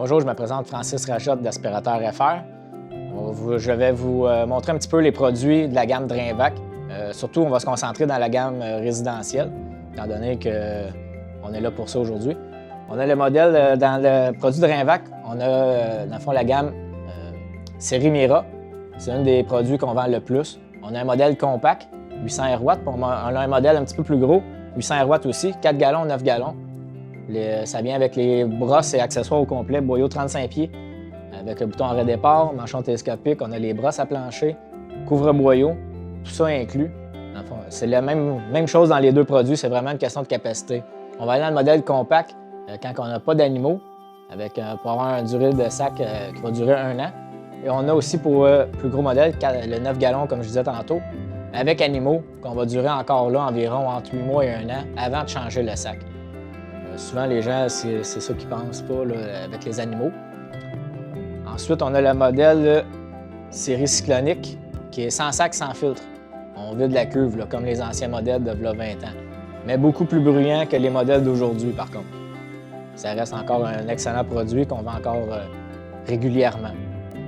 Bonjour, je me présente Francis Rajotte d'Aspirateur FR. Je vais vous montrer un petit peu les produits de la gamme Drainvac. Surtout, on va se concentrer dans la gamme résidentielle, étant donné qu'on est là pour ça aujourd'hui. On a le modèle dans le produit Drainvac, on a dans le fond la gamme série Mira. C'est un des produits qu'on vend le plus. On a un modèle compact, 800 RW, on a un modèle un petit peu plus gros, 800 RW aussi, 4 gallons, 9 gallons. Ça vient avec les brosses et accessoires au complet, boyau 35 pieds, avec le bouton arrêt départ, manchon télescopique, on a les brosses à plancher, couvre-boyau, tout ça inclus. C'est la même chose dans les deux produits, c'est vraiment une question de capacité. On va aller dans le modèle compact quand on n'a pas d'animaux, pour avoir une durée de sac qui va durer 1 an. Et on a aussi pour le plus gros modèle, le 9 gallons, comme je disais tantôt, avec animaux, qu'on va durer encore là environ entre 8 mois et 1 an avant de changer le sac. Souvent, les gens, c'est ça qu'ils pensent pas là, avec les animaux. Ensuite, on a le modèle série cyclonique, qui est sans sac, sans filtre. On vide la cuve, là, comme les anciens modèles de 20 ans. Mais beaucoup plus bruyant que les modèles d'aujourd'hui, par contre. Ça reste encore un excellent produit qu'on vend encore régulièrement.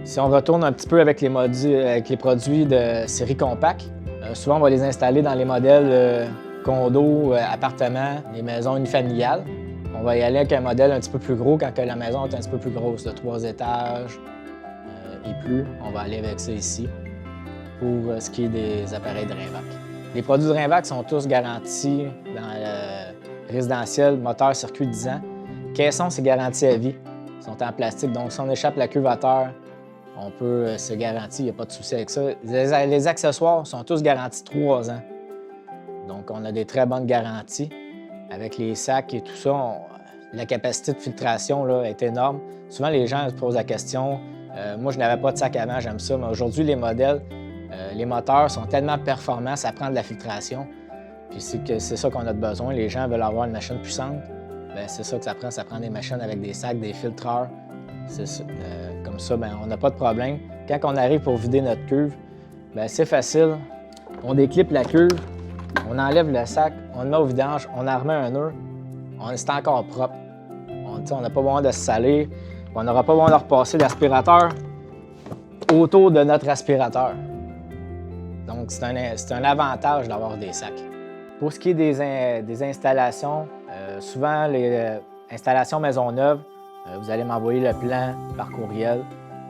Si on retourne un petit peu avec les produits de série compact, souvent, on va les installer dans les modèles condos, appartements, les maisons unifamiliales. On va y aller avec un modèle un petit peu plus gros quand la maison est un petit peu plus grosse, de 3 étages et plus. On va aller avec ça ici pour ce qui est des appareils Drainvac. Les produits Drainvac sont tous garantis dans le résidentiel, moteur, circuit 10 ans. Caisson, c'est garanti à vie. Ils sont en plastique, donc si on échappe la cuve à terre, on peut se garantir, il n'y a pas de souci avec ça. Les accessoires sont tous garantis 3 ans. Donc, on a des très bonnes garanties. Avec les sacs et tout ça, la capacité de filtration là, est énorme. Souvent, les gens se posent la question, moi, je n'avais pas de sac avant, j'aime ça, mais aujourd'hui, les modèles, les moteurs sont tellement performants, ça prend de la filtration. Puis c'est ça qu'on a de besoin. Les gens veulent avoir une machine puissante. C'est ça que ça prend des machines avec des sacs, des filtreurs. Comme ça, on n'a pas de problème. Quand on arrive pour vider notre cuve, c'est facile. On déclipe la cuve, on enlève le sac, on le met au vidange, on en remet un nœud, c'est encore propre. On n'a pas besoin de se salir, on n'aura pas besoin de repasser l'aspirateur autour de notre aspirateur. Donc, c'est un avantage d'avoir des sacs. Pour ce qui est des installations, souvent les installations maison neuve, vous allez m'envoyer le plan par courriel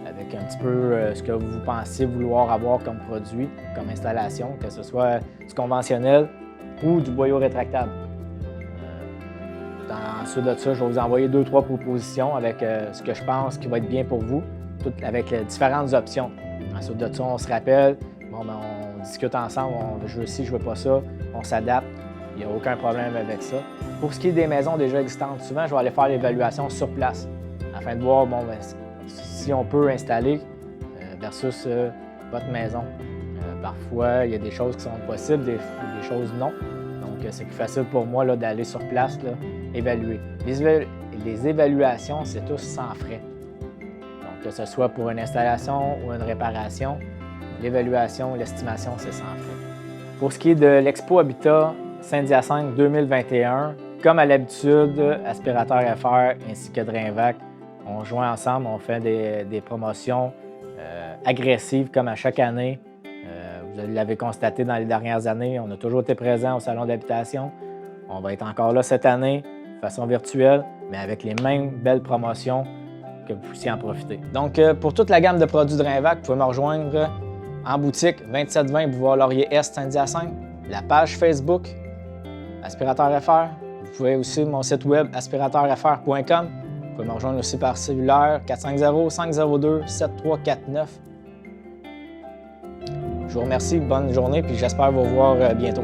avec un petit peu ce que vous pensez vouloir avoir comme produit, comme installation, que ce soit du conventionnel ou du boyau rétractable. Ensuite de ça, je vais vous envoyer 2-3 propositions avec ce que je pense qui va être bien pour vous, avec différentes options. Ensuite de ça, on se rappelle, on discute ensemble, je veux ci, je veux pas ça, on s'adapte, il n'y a aucun problème avec ça. Pour ce qui est des maisons déjà existantes, souvent, je vais aller faire l'évaluation sur place afin de voir si on peut installer versus votre maison. Parfois, il y a des choses qui sont possibles, des choses non. Donc, c'est plus facile pour moi d'aller sur place, évaluer. Les évaluations, c'est tous sans frais. Donc, que ce soit pour une installation ou une réparation, l'évaluation, l'estimation, c'est sans frais. Pour ce qui est de l'Expo Habitat Saint-Hyacinthe 2021, comme à l'habitude, Aspirateur FR ainsi que Drainvac, on joint ensemble, on fait des promotions agressives comme à chaque année. Vous l'avez constaté dans les dernières années, on a toujours été présent au salon d'habitation. On va être encore là cette année, de façon virtuelle, mais avec les mêmes belles promotions que vous puissiez en profiter. Donc, pour toute la gamme de produits Drainvac, vous pouvez me rejoindre en boutique 2720 Boulevard Laurier-Est Saint-Hyacinthe, la page Facebook Aspirateur FR. Vous pouvez aussi mon site web aspirateurfr.com. Vous pouvez me rejoindre aussi par cellulaire 450-502-7349. Je vous remercie, bonne journée, puis j'espère vous voir bientôt.